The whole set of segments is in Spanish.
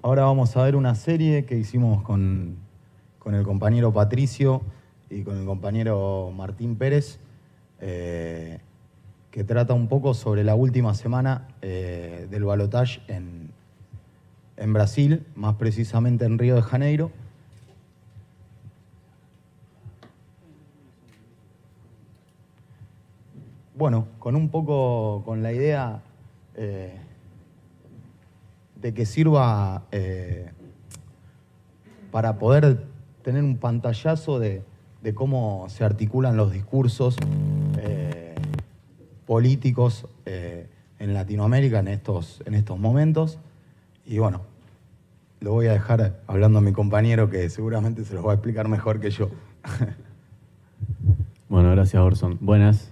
ahora vamos a ver una serie que hicimos con el compañero Patricio y con el compañero Martín Pérez, que trata un poco sobre la última semana del balotaje en Brasil, más precisamente en Río de Janeiro. Bueno, con la idea de que sirva para poder tener un pantallazo de cómo se articulan los discursos políticos en Latinoamérica en estos momentos. Y bueno, lo voy a dejar hablando a mi compañero, que seguramente se los va a explicar mejor que yo. Bueno, gracias, Orson. Buenas.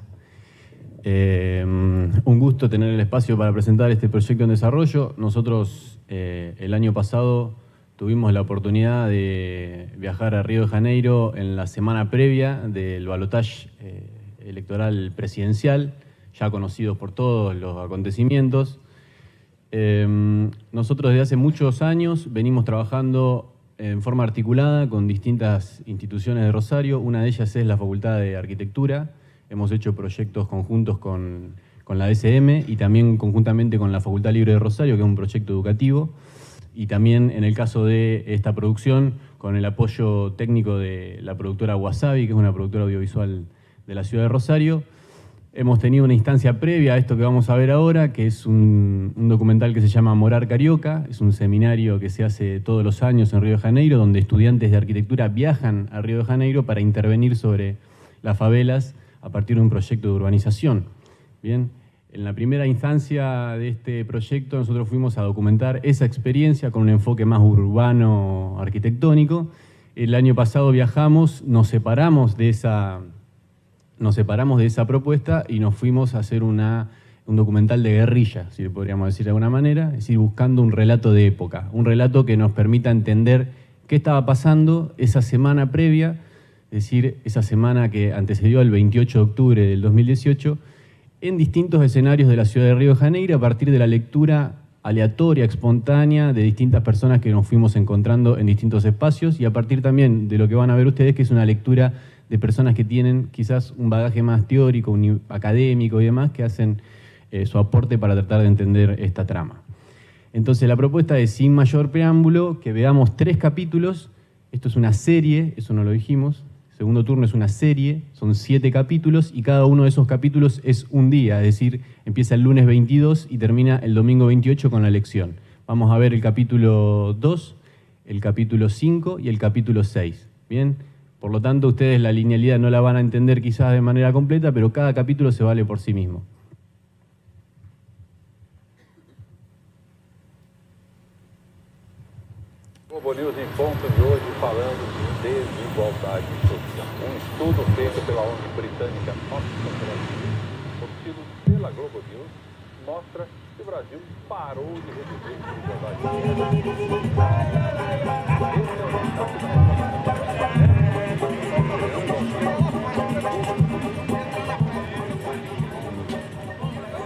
Un gusto tener el espacio para presentar este proyecto en desarrollo. Nosotros el año pasado tuvimos la oportunidad de viajar a Río de Janeiro en la semana previa del balotaje electoral presidencial, ya conocidos por todos los acontecimientos. Nosotros desde hace muchos años venimos trabajando en forma articulada con distintas instituciones de Rosario. Una de ellas es la Facultad de Arquitectura. Hemos hecho proyectos conjuntos con la DCM y también conjuntamente con la Facultad Libre de Rosario, que es un proyecto educativo. Y también en el caso de esta producción, con el apoyo técnico de la productora Wasabi, que es una productora audiovisual de la ciudad de Rosario. Hemos tenido una instancia previa a esto que vamos a ver ahora, que es un documental que se llama Morar Carioca. Es un seminario que se hace todos los años en Río de Janeiro, donde estudiantes de arquitectura viajan a Río de Janeiro para intervenir sobre las favelas a partir de un proyecto de urbanización. Bien, en la primera instancia de este proyecto nosotros fuimos a documentar esa experiencia con un enfoque más urbano arquitectónico. El año pasado viajamos, nos separamos de esa propuesta y nos fuimos a hacer un documental de guerrilla, si le podríamos decir de alguna manera, es decir, buscando un relato de época, un relato que nos permita entender qué estaba pasando esa semana previa, es decir, esa semana que antecedió al 28 de octubre del 2018, en distintos escenarios de la ciudad de Río de Janeiro, a partir de la lectura aleatoria, espontánea, de distintas personas que nos fuimos encontrando en distintos espacios, y a partir también de lo que van a ver ustedes, que es una lectura de personas que tienen quizás un bagaje más teórico, académico y demás, que hacen su aporte para tratar de entender esta trama. Entonces la propuesta es, sin mayor preámbulo, que veamos 3 capítulos. Esto es una serie, eso no lo dijimos. Segundo turno es una serie, son 7 capítulos y cada uno de esos capítulos es un día, es decir, empieza el lunes 22 y termina el domingo 28 con la elección. Vamos a ver el capítulo 2, el capítulo 5 y el capítulo 6. ¿Bien? Por lo tanto, ustedes la linealidad no la van a entender quizás de manera completa, pero cada capítulo se vale por sí mismo. Globo News em ponto de hoje falando de desigualdade social. Estudo feito pela ONG britânica Oxfam Brasil, obtido pela Globo News, mostra que o Brasil parou de reduzir a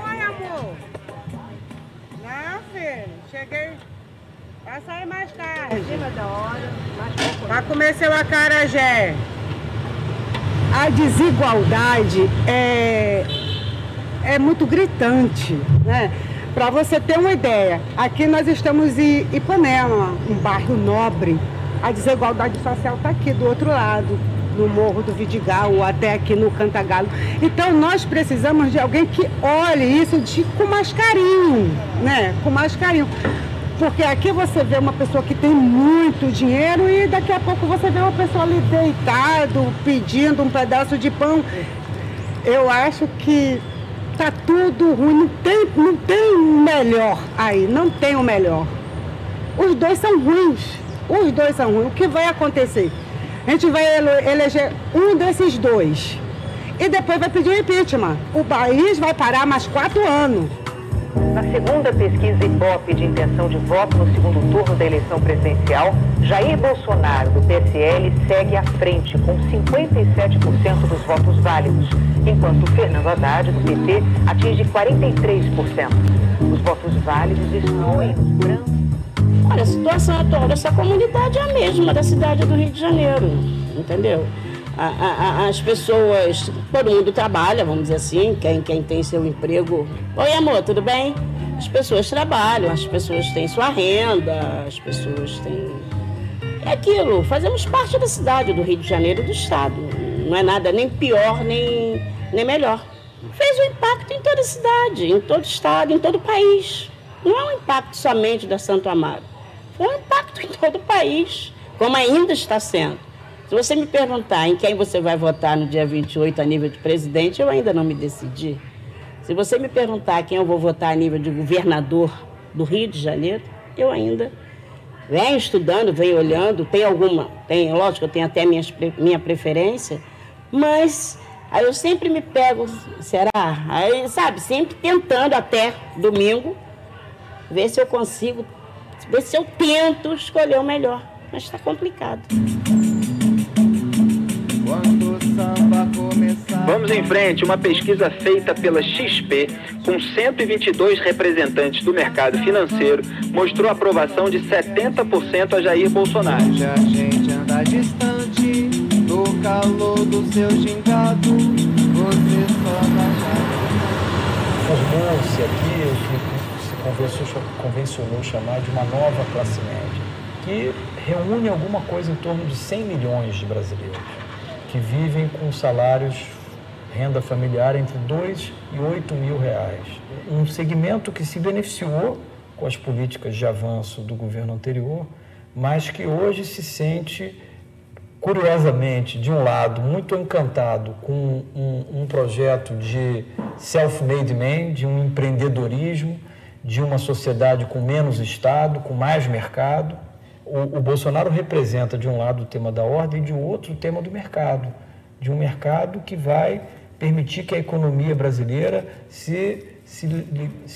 Oi, amor. Não, filho, cheguei. Vai sair mais tarde. Cima da hora, mais pouco. Vai comer seu acarajé. A desigualdade é muito gritante, né? Para você ter uma ideia, aqui nós estamos em Ipanema, um bairro nobre. A desigualdade social está aqui do outro lado, no Morro do Vidigal ou até aqui no Cantagalo. Então nós precisamos de alguém que olhe isso com mais carinho, né? Com mais carinho. Porque aqui você vê uma pessoa que tem muito dinheiro e daqui a pouco você vê uma pessoa ali deitado, pedindo um pedaço de pão. Eu acho que tá tudo ruim, não tem o melhor aí, não tem o melhor. Os dois são ruins, os dois são ruins. O que vai acontecer? A gente vai eleger um desses dois e depois vai pedir o impeachment. O país vai parar mais 4 anos. Na segunda pesquisa Ibope de intenção de voto no segundo turno da eleição presidencial, Jair Bolsonaro, do PSL, segue à frente com 57% dos votos válidos, enquanto Fernando Haddad, do PT, atinge 43%. Os votos válidos excluem os brancos. Olha, a situação atual dessa comunidade é a mesma da cidade do Rio de Janeiro, entendeu? As pessoas, todo mundo trabalha, vamos dizer assim, quem tem seu emprego. Oi, amor, tudo bem? As pessoas trabalham, as pessoas têm sua renda, as pessoas têm... É aquilo, fazemos parte da cidade do Rio de Janeiro, do estado. Não é nada nem pior, nem melhor. Fez um impacto em toda a cidade, em todo o estado, em todo o país. Não é um impacto somente da Santo Amaro. Foi um impacto em todo o país, como ainda está sendo. Se você me perguntar em quem você vai votar no dia 28 a nível de presidente, eu ainda não me decidi. Se você me perguntar quem eu vou votar a nível de governador do Rio de Janeiro, eu ainda venho estudando, venho olhando, lógico, eu tenho até minha preferência, mas aí eu sempre me pego, será? Aí, sabe, sempre tentando até domingo, ver se eu consigo, ver se eu tento escolher o melhor, mas está complicado. Vamos em frente. Uma pesquisa feita pela XP com 122 representantes do mercado financeiro mostrou a aprovação de 70% a Jair Bolsonaro. A gente anda distante do calor do seu gingado, você só formou-se aqui o que se convencionou chamar de uma nova classe média, que reúne alguma coisa em torno de 100 milhões de brasileiros que vivem com salários, renda familiar entre 2 e 8 mil reais. Um segmento que se beneficiou com as políticas de avanço do governo anterior, mas que hoje se sente, curiosamente, de um lado, muito encantado com um projeto de self-made man, de um empreendedorismo, de uma sociedade com menos Estado, com mais mercado. O Bolsonaro representa, de um lado, o tema da ordem e, de outro, o tema do mercado. De um mercado que vai permitir que a economia brasileira se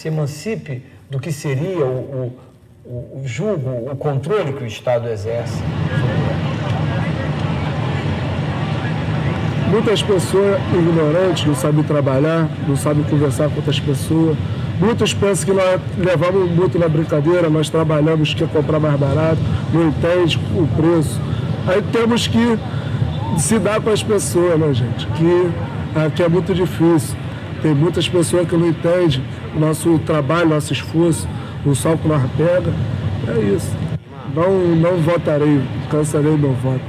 emancipe do que seria o julgo, o controle que o Estado exerce. Muitas pessoas ignorantes, não sabem trabalhar, não sabem conversar com outras pessoas. Muitos pensam que nós levamos muito na brincadeira, nós trabalhamos, quer comprar mais barato, não entende o preço. Aí temos que se dar com as pessoas, né, gente? Que é muito difícil. Tem muitas pessoas que não entendem o nosso trabalho, nosso esforço, o sol que nós pega. É isso. Não votarei, cancelei meu voto.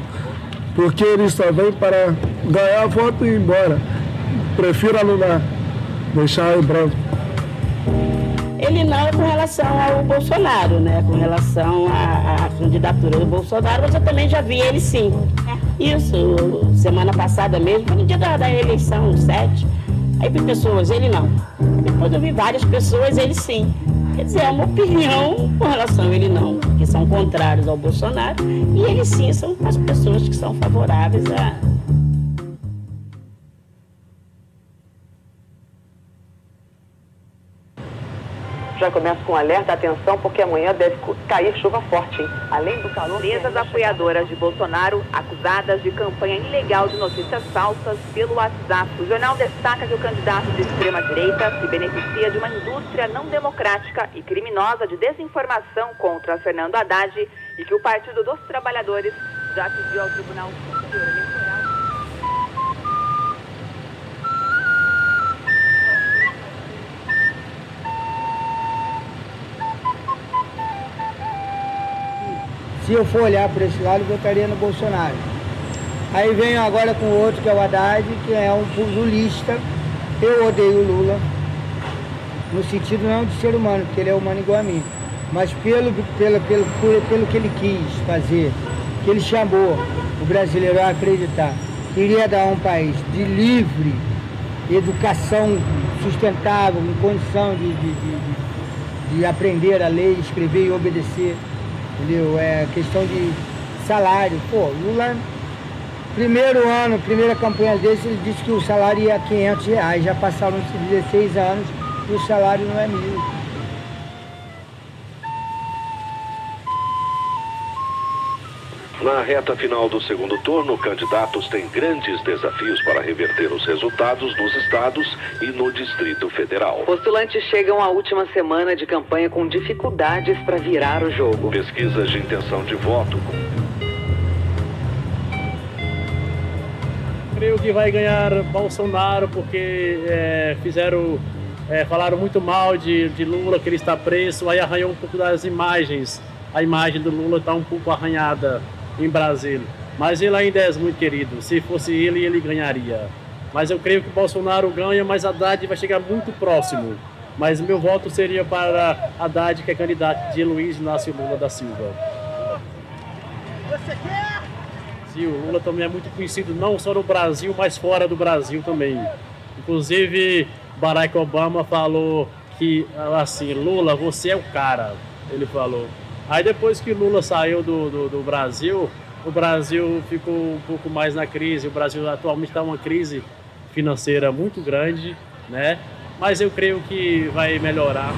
Porque eles só vêm para ganhar voto e ir embora. Prefiro anular, deixar em branco. Ele não é com relação ao Bolsonaro, né? Com relação à candidatura do Bolsonaro, mas eu também já vi ele sim. Isso, semana passada mesmo, no dia da eleição, no 7. Aí vi pessoas, ele não. Depois eu vi várias pessoas, ele sim. Quer dizer, é uma opinião com relação a ele não, que são contrários ao Bolsonaro, e ele sim são as pessoas que são favoráveis a... Já começa com um alerta, atenção, porque amanhã deve cair chuva forte, hein? Além do calor... Empresas apoiadoras de Bolsonaro acusadas de campanha ilegal de notícias falsas pelo WhatsApp. O jornal destaca que o candidato de extrema-direita se beneficia de uma indústria não democrática e criminosa de desinformação contra Fernando Haddad e que o Partido dos Trabalhadores já pediu ao Tribunal Superior Eleitoral... Se eu for olhar por esse lado, eu votaria no Bolsonaro. Aí venho agora com o outro, que é o Haddad, que é um lulista. Eu odeio o Lula, no sentido não de ser humano, porque ele é humano igual a mim, mas pelo que ele quis fazer, que ele chamou o brasileiro a acreditar. Queria dar um país de livre educação sustentável, em condição de aprender a ler, escrever e obedecer. Entendeu? É questão de salário. Pô, Lula, primeiro ano, primeira campanha dele, ele disse que o salário ia a R$500. Já passaram 16 anos e o salário não é 1.000. Na reta final do segundo turno, candidatos têm grandes desafios para reverter os resultados nos estados e no Distrito Federal. Postulantes chegam à última semana de campanha com dificuldades para virar o jogo. Pesquisas de intenção de voto. Creio que vai ganhar Bolsonaro porque falaram muito mal de Lula, que ele está preso, aí arranhou um pouco das imagens. A imagem do Lula está um pouco arranhada em Brasília, mas ele ainda é muito querido. Se fosse ele ganharia. Mas eu creio que Bolsonaro ganha, mas Haddad vai chegar muito próximo. Mas meu voto seria para Haddad, que é candidato de Luiz Inácio Lula da Silva. Sim, o Lula também é muito conhecido não só no Brasil, mas fora do Brasil também. Inclusive, Barack Obama falou que, assim, Lula, você é o cara, ele falou. Aí depois que Lula saiu do Brasil, o Brasil ficou um pouco mais na crise. O Brasil atualmente está uma crise financeira muito grande, né? Mas eu creio que vai melhorar.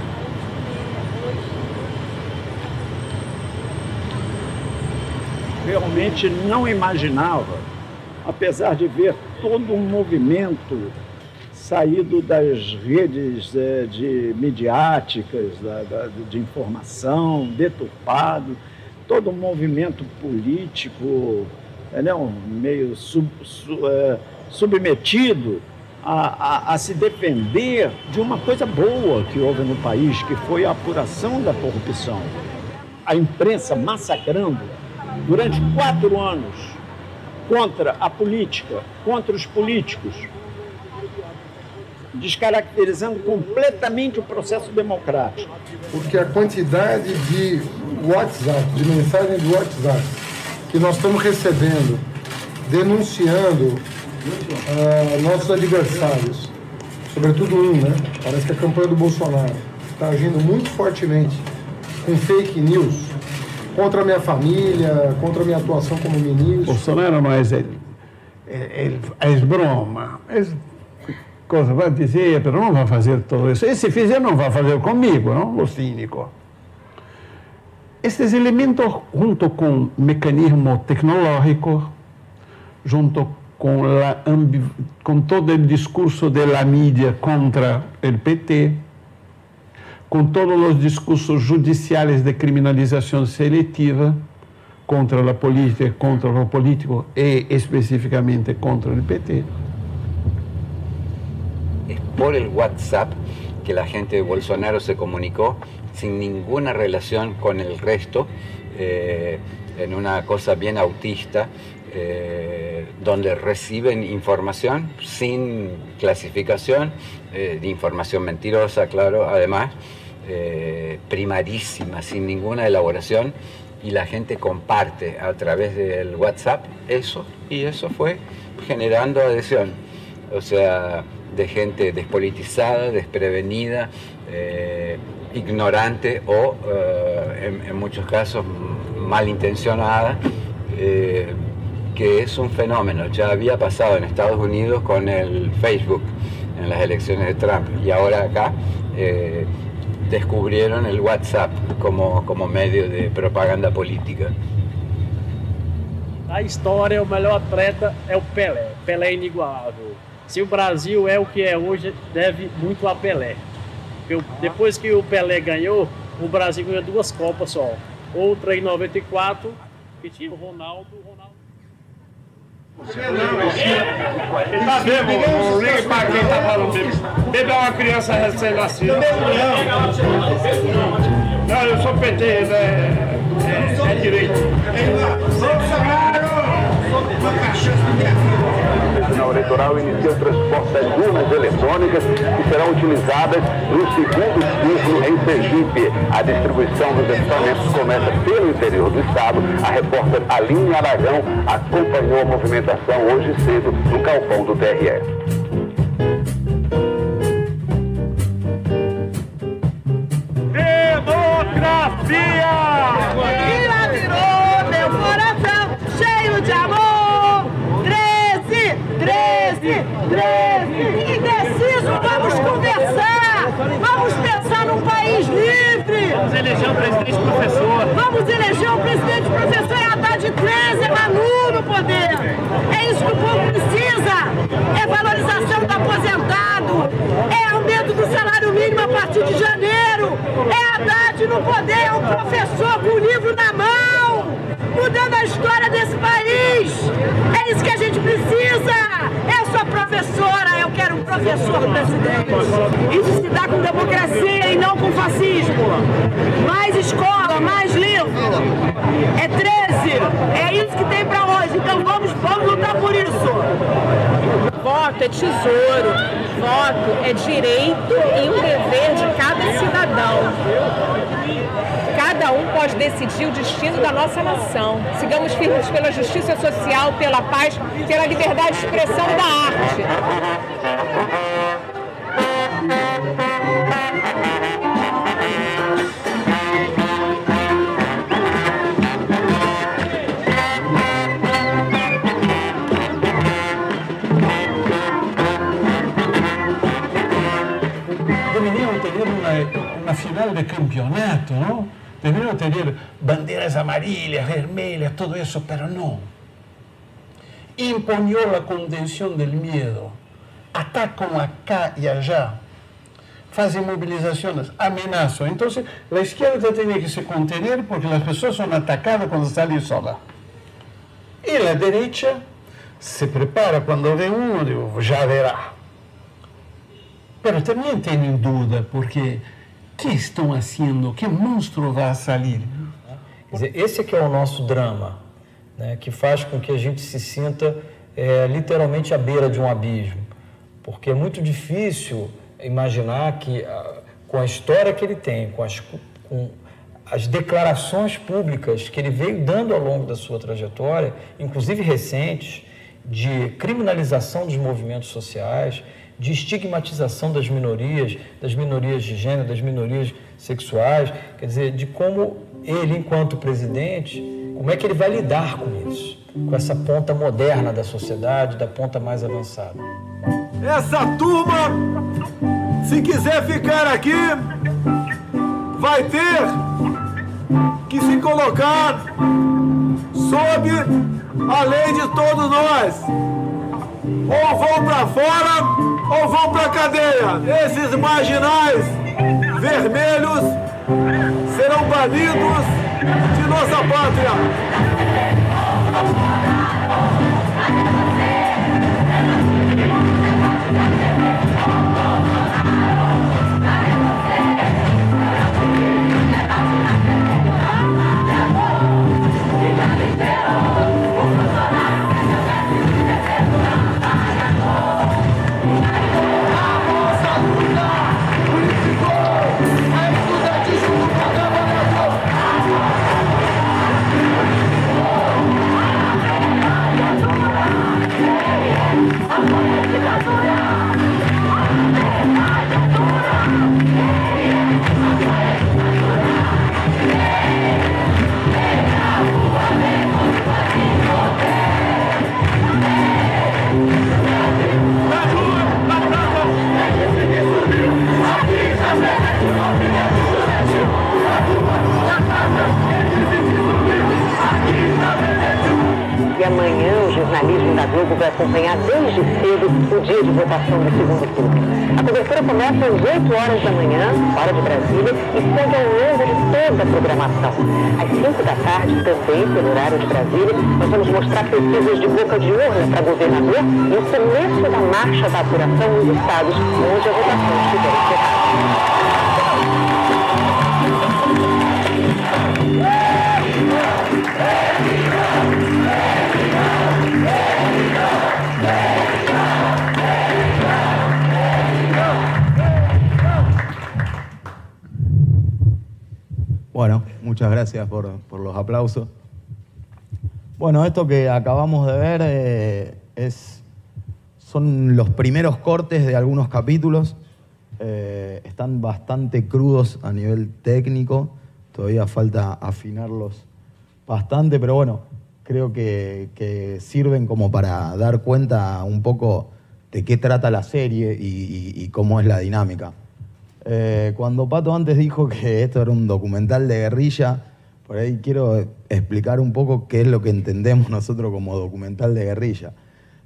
Realmente não imaginava, apesar de ver todo um movimento saído das redes midiáticas, de informação, deturpado, todo um movimento político meio submetido a se defender de uma coisa boa que houve no país, que foi a apuração da corrupção. A imprensa massacrando durante 4 anos contra a política, contra os políticos, descaracterizando completamente o processo democrático. Porque a quantidade de WhatsApp, de mensagens do WhatsApp que nós estamos recebendo, denunciando nossos adversários, sobretudo né? Parece que a campanha do Bolsonaro está agindo muito fortemente com fake news contra a minha família, contra a minha atuação como ministro. Bolsonaro não é broma, coisa vai dizer, mas não vai fazer tudo isso. E se fizer, não vai fazer comigo, não? O cínico. Estes elementos, junto com o mecanismo tecnológico, junto com todo o discurso da mídia contra o PT, com todos os discursos judiciais de criminalização seletiva contra a política, contra o político e especificamente contra o PT. Es por el WhatsApp que la gente de Bolsonaro se comunicó sin ninguna relación con el resto, en una cosa bien autista, donde reciben información sin clasificación, de información mentirosa, claro, además, primarísima, sin ninguna elaboración, y la gente comparte a través del WhatsApp eso, y eso fue generando adhesión. O sea, de gente despolitizada, desprevenida, ignorante o, en muchos casos, malintencionada, que es un fenómeno. Ya había pasado en Estados Unidos con el Facebook en las elecciones de Trump y ahora acá descubrieron el WhatsApp como medio de propaganda política. A história, o melhor atleta é o Pelé. Pelé é inigualável. Se o Brasil é o que é hoje, deve muito a Pelé. Porque depois que o Pelé ganhou, o Brasil ganhou 2 Copas só. Outra em 94, que tinha o Ronaldo. Ele tá bebo, não liga pra quem tá falando bebo. Bebo é uma criança recém-nascida. Não, eu sou PT, é direito. O Tribunal Eleitoral inicia o transporte das urnas eletrônicas que serão utilizadas no segundo turno em Sergipe. A distribuição dos equipamentos começa pelo interior do estado. A repórter Aline Aragão acompanhou a movimentação hoje cedo no galpão do TRE. Democracia! Ela virou meu coração cheio de amor. 13, indeciso, vamos conversar. Vamos pensar num país livre. Vamos eleger um presidente professor. Vamos eleger um presidente professor e a de 13 é Manu no poder. É isso que o povo precisa. É valorização do aposentado. É aumento do salário mínimo a partir de janeiro. É Haddad no poder, é um professor com o livro na mão, mudando a história desse país. É isso que a gente precisa. Eu sou professora, eu quero um professor presidente. Isso se dá com democracia e não com fascismo. Mais escola, mais livro. É 13. É isso que tem pra hoje. Então vamos lutar por isso. Voto é tesouro. Voto é direito e um dever de cada cidadão. Cada um pode decidir o destino da nossa nação. Sigamos firmes pela justiça social, pela paz, pela liberdade de expressão da arte. Deveriam ter uma final de campeonato, não? Deveriam ter bandeiras amarillas, vermelhas, todo isso, pero não. Imponió a contenção do medo. Atacam acá e allá. Fazem mobilizações, ameaçam. Então, a esquerda tem que se conter porque as pessoas são atacadas quando saem solas. E a direita se prepara quando vê já verá. Pero também tenho dúvida, porque que estão fazendo? Que monstro vai sair? Quer dizer, esse que é o nosso drama, né, que faz com que a gente se sinta literalmente à beira de um abismo. Porque é muito difícil imaginar que, com a história que ele tem, com as declarações públicas que ele veio dando ao longo da sua trajetória, inclusive recentes, de criminalização dos movimentos sociais, de estigmatização das minorias de gênero, das minorias sexuais, quer dizer, de como ele, enquanto presidente, como é que ele vai lidar com isso, com essa ponta moderna da sociedade, da ponta mais avançada. Essa turma, se quiser ficar aqui, vai ter que se colocar sob a lei de todos nós. Ou vão para fora, ou vão para a cadeia. Esses marginais vermelhos serão banidos de nossa pátria. E amanhã o jornalismo da Globo vai acompanhar desde cedo o dia de votação do segundo turno. A cobertura começa às 8 horas da manhã, hora de Brasília, e segue ao longo de toda a programação. Às 5 da tarde, também pelo horário de Brasília, nós vamos mostrar pesquisas de boca de urna para governador e o começo da marcha da apuração nos estados onde a votação estiver encerrada. Bueno, muchas gracias por los aplausos. Bueno, esto que acabamos de ver son los primeros cortes de algunos capítulos. Están bastante crudos a nivel técnico. Todavía falta afinarlos bastante, pero bueno, creo que sirven como para dar cuenta un poco de qué trata la serie y cómo es la dinámica. Cuando Pato antes dijo que esto era un documental de guerrilla, por ahí quiero explicar un poco qué es lo que entendemos nosotros como documental de guerrilla.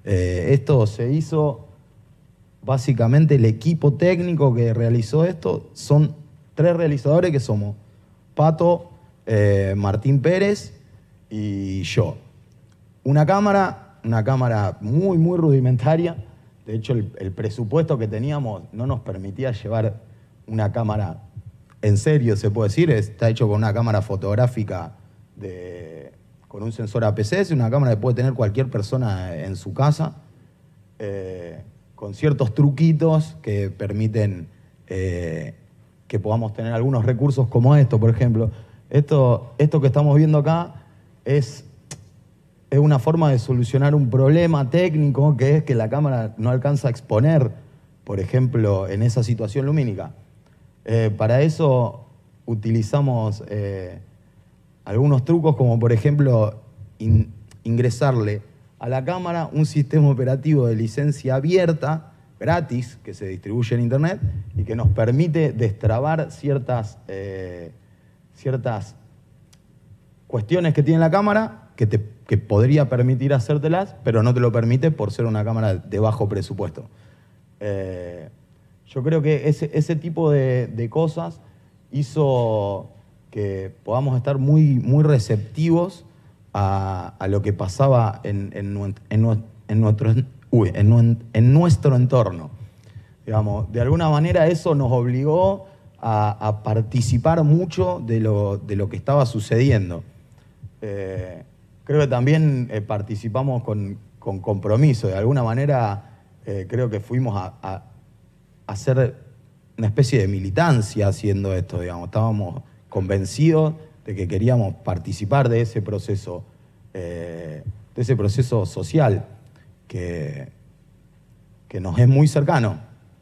Esto se hizo, básicamente el equipo técnico que realizó esto son 3 realizadores que somos Pato, Martín Pérez y yo. Una cámara muy, muy rudimentaria. De hecho, el presupuesto que teníamos no nos permitía llevar una cámara en serio, se puede decir. Está hecho con una cámara fotográfica con un sensor APS, una cámara que puede tener cualquier persona en su casa, con ciertos truquitos que permiten que podamos tener algunos recursos como esto, por ejemplo. Esto que estamos viendo acá es una forma de solucionar un problema técnico, que es que la cámara no alcanza a exponer, por ejemplo, en esa situación lumínica. Para eso utilizamos algunos trucos, como por ejemplo ingresarle a la cámara un sistema operativo de licencia abierta, gratis, que se distribuye en internet y que nos permite destrabar ciertas cuestiones que tiene la cámara que podría permitir hacértelas, pero no te lo permite por ser una cámara de bajo presupuesto. Yo creo que ese tipo de cosas hizo que podamos estar muy, muy receptivos a lo que pasaba en nuestro entorno. Digamos, de alguna manera eso nos obligó a participar mucho de lo que estaba sucediendo. Creo que también participamos con compromiso. De alguna manera creo que fuimos a hacer una especie de militancia haciendo esto, digamos. Estábamos convencidos de que queríamos participar de ese proceso social que nos es muy cercano,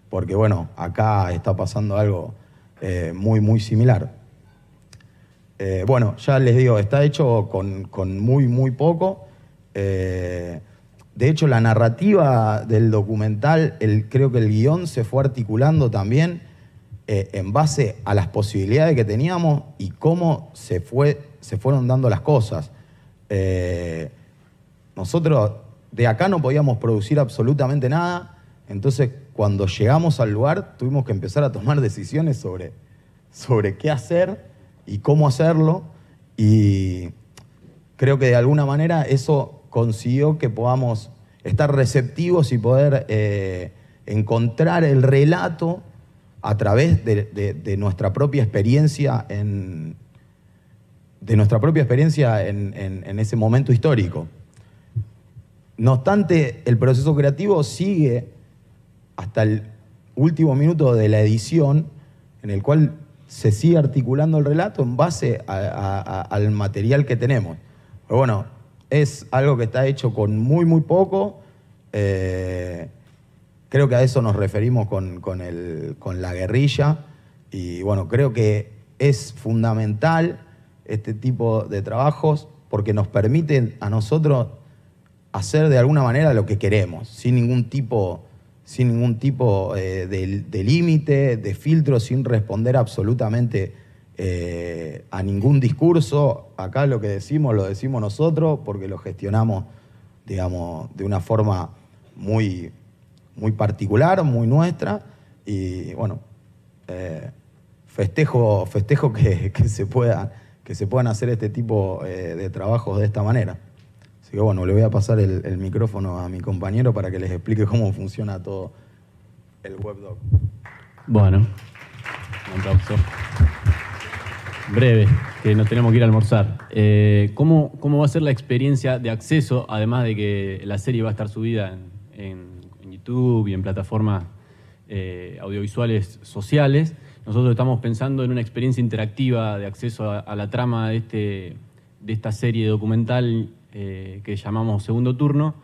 porque bueno, acá está pasando algo muy, muy similar. Bueno, ya les digo, está hecho con muy, muy poco. De hecho, la narrativa del documental, creo que el guión se fue articulando también en base a las posibilidades que teníamos y cómo se fueron dando las cosas. Nosotros de acá no podíamos producir absolutamente nada, entonces cuando llegamos al lugar tuvimos que empezar a tomar decisiones sobre qué hacer y cómo hacerlo, y creo que de alguna manera eso consiguió que podamos estar receptivos y poder encontrar el relato a través de nuestra propia experiencia en ese momento histórico. No obstante, el proceso creativo sigue hasta el último minuto de la edición, en el cual se sigue articulando el relato en base al material que tenemos. Pero bueno, es algo que está hecho con muy, muy poco. Creo que a eso nos referimos con la guerrilla. Y bueno, creo que es fundamental este tipo de trabajos porque nos permiten a nosotros hacer de alguna manera lo que queremos, sin ningún tipo de límite, de filtro, sin responder absolutamente a ningún discurso. Acá lo que decimos lo decimos nosotros porque lo gestionamos, digamos, de una forma muy, muy particular, muy nuestra. Y bueno, festejo que se puedan hacer este tipo de trabajos de esta manera. Así que bueno, le voy a pasar el micrófono a mi compañero para que les explique cómo funciona todo el webdoc. Bueno, un aplauso. Breve, que nos tenemos que ir a almorzar. ¿Cómo va a ser la experiencia de acceso, además de que la serie va a estar subida en YouTube y en plataformas audiovisuales sociales? Nosotros estamos pensando en una experiencia interactiva de acceso a la trama de esta serie documental que llamamos Segundo Turno,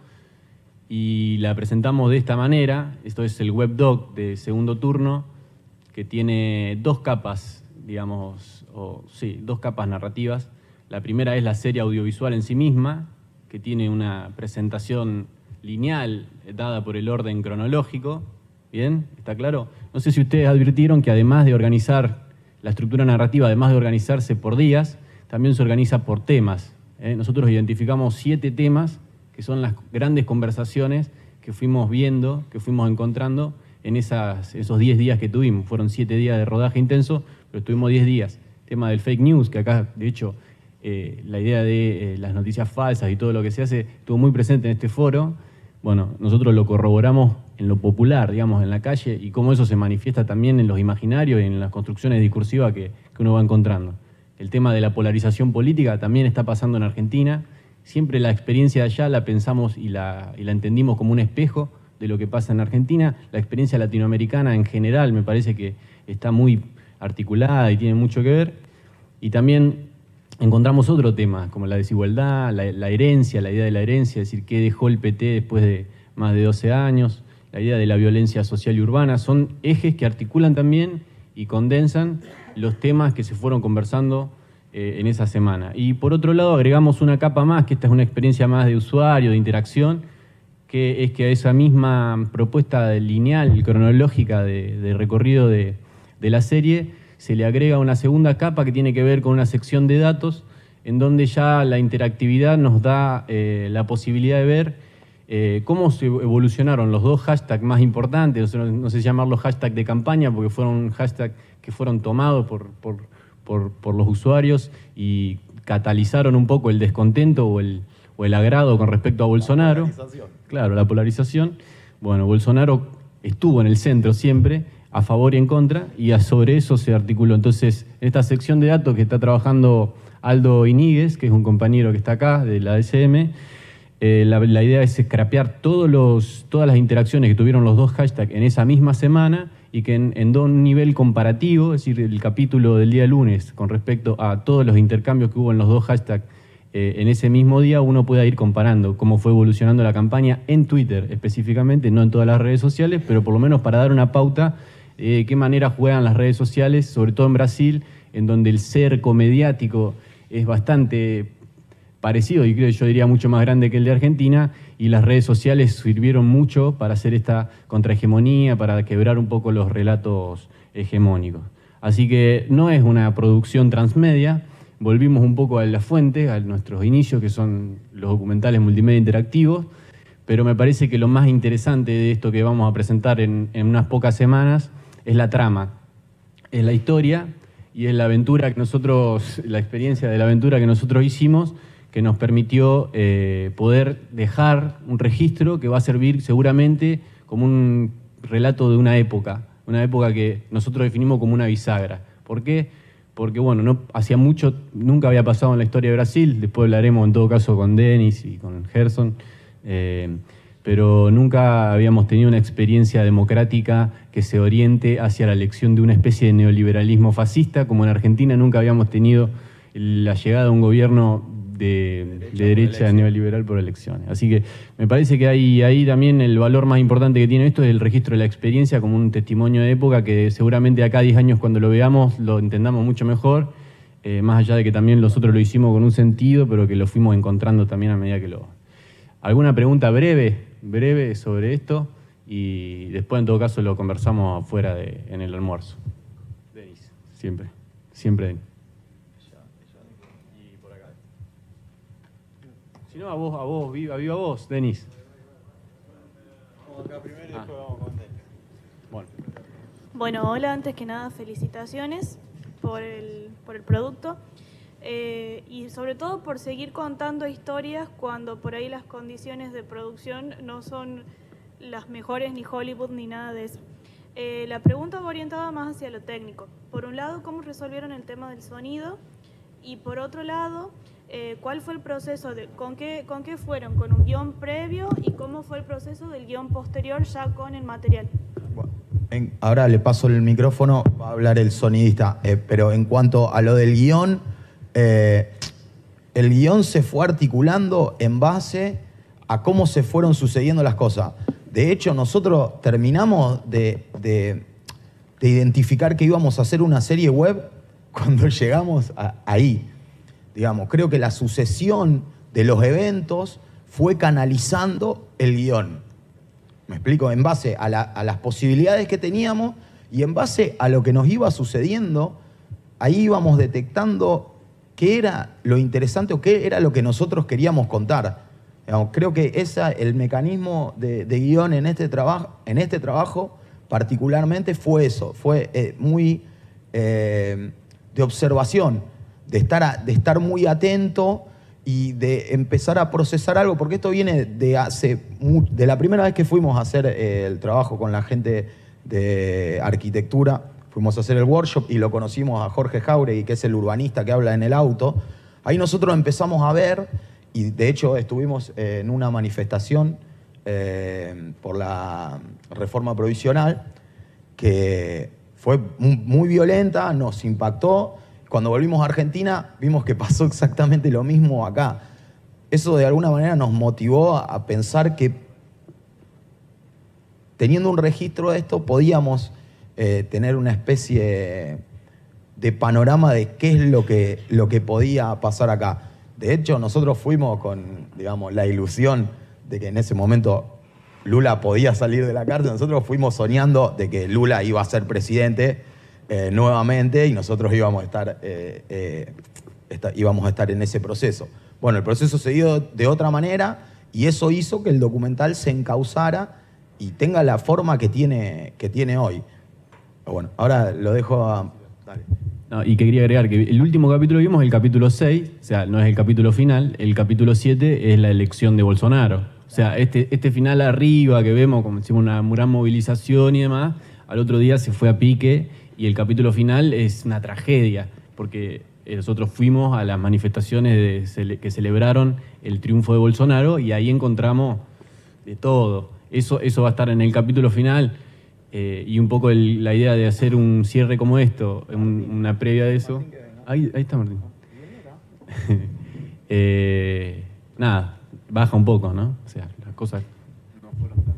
y la presentamos de esta manera. Esto es el webdoc de Segundo Turno, que tiene dos capas, digamos, dos capas narrativas. La primera es la serie audiovisual en sí misma, que tiene una presentación lineal dada por el orden cronológico. ¿Bien? ¿Está claro? No sé si ustedes advirtieron que además de organizar la estructura narrativa, además de organizarse por días, también se organiza por temas. Nosotros identificamos 7 temas que son las grandes conversaciones que fuimos viendo, que fuimos encontrando en esos 10 días que tuvimos. Fueron 7 días de rodaje intenso, pero estuvimos 10 días. Tema del fake news, que acá, de hecho, la idea de las noticias falsas y todo lo que se hace estuvo muy presente en este foro. Bueno, nosotros lo corroboramos en lo popular, digamos, en la calle, y cómo eso se manifiesta también en los imaginarios y en las construcciones discursivas que uno va encontrando. El tema de la polarización política también está pasando en Argentina. Siempre la experiencia de allá la pensamos y la entendimos como un espejo de lo que pasa en Argentina. La experiencia latinoamericana en general me parece que está muy articulada y tiene mucho que ver. Y también encontramos otro tema, como la desigualdad, la herencia, la idea de la herencia, es decir, qué dejó el PT después de más de 12 años, la idea de la violencia social y urbana. Son ejes que articulan también y condensan los temas que se fueron conversando en esa semana. Y por otro lado agregamos una capa más, que esta es una experiencia más de usuario, de interacción, que es que a esa misma propuesta lineal, cronológica de recorrido de la serie, se le agrega una segunda capa que tiene que ver con una sección de datos, en donde ya la interactividad nos da la posibilidad de ver cómo se evolucionaron los 2 hashtags más importantes, no sé si llamarlos hashtag de campaña, porque fueron hashtags que fueron tomados por los usuarios y catalizaron un poco el descontento o el agrado con respecto a Bolsonaro. Claro, la polarización. Bueno, Bolsonaro estuvo en el centro siempre, a favor y en contra, y sobre eso se articuló. Entonces, en esta sección de datos que está trabajando Aldo Iníguez, que es un compañero que está acá, de la DCM, la idea es scrapear todas las interacciones que tuvieron los 2 hashtags en esa misma semana, y que en un nivel comparativo, es decir, el capítulo del día lunes con respecto a todos los intercambios que hubo en los 2 hashtags en ese mismo día, uno pueda ir comparando cómo fue evolucionando la campaña en Twitter específicamente, no en todas las redes sociales, pero por lo menos para dar una pauta de qué manera juegan las redes sociales, sobre todo en Brasil, en donde el cerco mediático es bastante parecido, y creo yo diría mucho más grande que el de Argentina, y las redes sociales sirvieron mucho para hacer esta contrahegemonía, para quebrar un poco los relatos hegemónicos. Así que no es una producción transmedia, volvimos un poco a la fuente, a nuestros inicios, que son los documentales multimedia interactivos, pero me parece que lo más interesante de esto que vamos a presentar en unas pocas semanas es la trama, es la historia y es la aventura que nosotros, la experiencia de la aventura que nosotros hicimos, que nos permitió poder dejar un registro que va a servir seguramente como un relato de una época que nosotros definimos como una bisagra. ¿Por qué? Porque bueno, hacía mucho, nunca había pasado en la historia de Brasil, después hablaremos en todo caso con Denis y con Gerson, pero nunca habíamos tenido una experiencia democrática que se oriente hacia la elección de una especie de neoliberalismo fascista, como en Argentina nunca habíamos tenido la llegada de un gobierno de derecha neoliberal por elecciones. Así que me parece que ahí también el valor más importante que tiene esto es el registro de la experiencia como un testimonio de época que seguramente acá a 10 años cuando lo veamos lo entendamos mucho mejor, más allá de que también nosotros lo hicimos con un sentido, pero que lo fuimos encontrando también a medida que lo... ¿Alguna pregunta breve sobre esto? Y después en todo caso lo conversamos afuera en el almuerzo. Denis, siempre Denis. Si no, a vos, viva vos, Denis. Acá primero y después vamos con Denis. Bueno, hola, antes que nada, felicitaciones por el producto y sobre todo por seguir contando historias cuando por ahí las condiciones de producción no son las mejores, ni Hollywood, ni nada de eso. La pregunta va orientada más hacia lo técnico. Por un lado, ¿cómo resolvieron el tema del sonido? Y por otro lado, ¿cuál fue el proceso? ¿Con qué fueron? ¿Con un guión previo? ¿Y cómo fue el proceso del guión posterior ya con el material? Ahora le paso el micrófono, va a hablar el sonidista. Pero en cuanto a lo del guión, el guión se fue articulando en base a cómo se fueron sucediendo las cosas. De hecho, nosotros terminamos de identificar que íbamos a hacer una serie web cuando llegamos ahí. Digamos, creo que la sucesión de los eventos fue canalizando el guión. ¿Me explico? En base a las posibilidades que teníamos y en base a lo que nos iba sucediendo, ahí íbamos detectando qué era lo interesante o qué era lo que nosotros queríamos contar. Digamos, creo que el mecanismo de guión en este trabajo particularmente fue eso, fue muy de observación, de estar muy atento y de empezar a procesar algo, porque esto viene de la primera vez que fuimos a hacer el trabajo con la gente de arquitectura. Fuimos a hacer el workshop y lo conocimos a Jorge Jauregui, que es el urbanista que habla en el auto. Ahí nosotros empezamos a ver, y de hecho estuvimos en una manifestación por la reforma provisional, que fue muy violenta, nos impactó. Cuando volvimos a Argentina vimos que pasó exactamente lo mismo acá. Eso de alguna manera nos motivó a pensar que teniendo un registro de esto podíamos tener una especie de panorama de qué es lo que podía pasar acá. De hecho, nosotros fuimos con, digamos, la ilusión de que en ese momento Lula podía salir de la cárcel. Nosotros fuimos soñando de que Lula iba a ser presidente nuevamente y nosotros íbamos a estar en ese proceso. Bueno, el proceso se dio de otra manera y eso hizo que el documental se encauzara y tenga la forma que tiene hoy. Bueno, ahora lo dejo a... Dale. No, y que quería agregar que el último capítulo que vimos es el capítulo 6, o sea, no es el capítulo final, el capítulo 7 es la elección de Bolsonaro. O sea, este final arriba que vemos, como decimos, una gran movilización y demás, al otro día se fue a pique y el capítulo final es una tragedia, porque nosotros fuimos a las manifestaciones que celebraron el triunfo de Bolsonaro y ahí encontramos de todo. Eso va a estar en el capítulo final. Y un poco la idea de hacer un cierre como esto, una previa de eso. Ahí está Martín. Nada, baja un poco, ¿no? O sea, las cosas no fueron tan...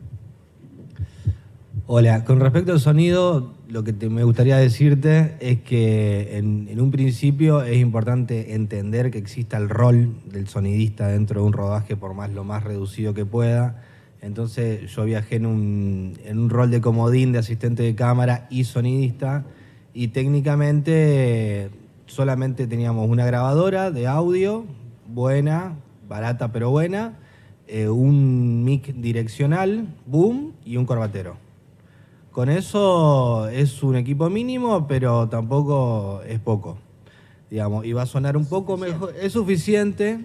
Hola, con respecto al sonido, lo que me gustaría decirte es que en un principio es importante entender que exista el rol del sonidista dentro de un rodaje, por más lo más reducido que pueda. Entonces yo viajé en un rol de comodín, de asistente de cámara y sonidista, y técnicamente solamente teníamos una grabadora de audio, buena, barata pero buena, un mic direccional, boom, y un corbatero. Con eso es un equipo mínimo, pero tampoco es poco, digamos, y va a sonar un poco mejor, es suficiente.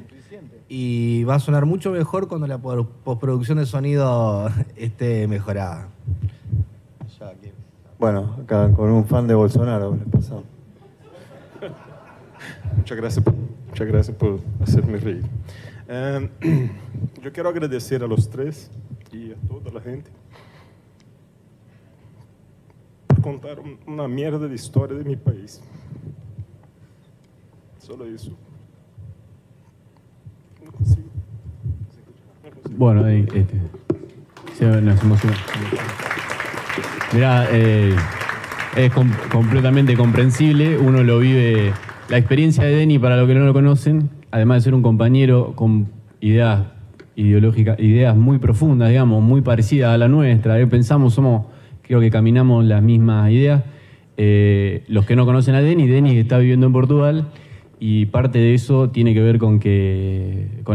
Y va a sonar mucho mejor cuando la postproducción de sonido esté mejorada. Bueno, acá con un fan de Bolsonaro le pasó. Muchas gracias por hacerme reír. Yo quiero agradecer a los tres y a toda la gente por contar una mierda de historia de mi país. Solo eso. Bueno, nos emociona. Mirá, es completamente comprensible, uno lo vive. La experiencia de Denny, para los que no lo conocen, además de ser un compañero con ideas ideológicas, ideas muy profundas, digamos, muy parecidas a la nuestra, creo que caminamos las mismas ideas. Los que no conocen a Denny está viviendo en Portugal. Y parte de eso tiene que ver con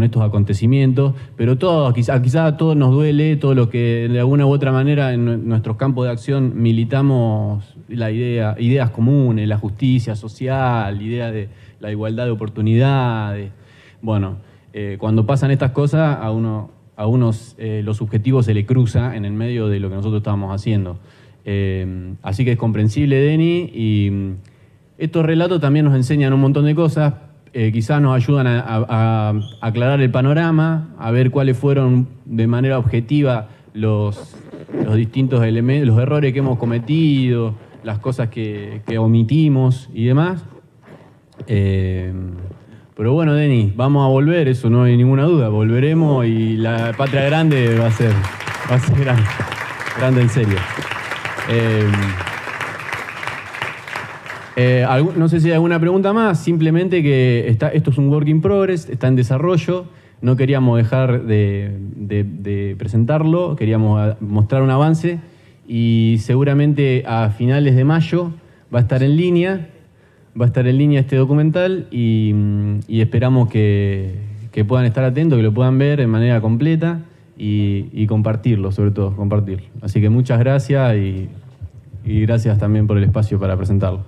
estos acontecimientos, pero quizás a todos nos duele, todo lo que de alguna u otra manera en nuestros campos de acción militamos ideas comunes, la justicia social, idea de la igualdad de oportunidades. Bueno, cuando pasan estas cosas, a unos los objetivos se le cruza en el medio de lo que nosotros estábamos haciendo. Así que es comprensible, Denny, y estos relatos también nos enseñan un montón de cosas, quizás nos ayudan a aclarar el panorama, a ver cuáles fueron de manera objetiva los distintos elementos, los errores que hemos cometido, las cosas que omitimos y demás. Pero bueno, Denny, vamos a volver, eso no hay ninguna duda, volveremos y la patria grande va a ser grande en serio. No sé si hay alguna pregunta más, simplemente que esto es un work in progress, está en desarrollo, no queríamos dejar de presentarlo, queríamos mostrar un avance y seguramente a finales de mayo va a estar en línea, va a estar en línea este documental y esperamos que puedan estar atentos, que lo puedan ver de manera completa y compartirlo, sobre todo, compartirlo. Así que muchas gracias y gracias también por el espacio para presentarlo.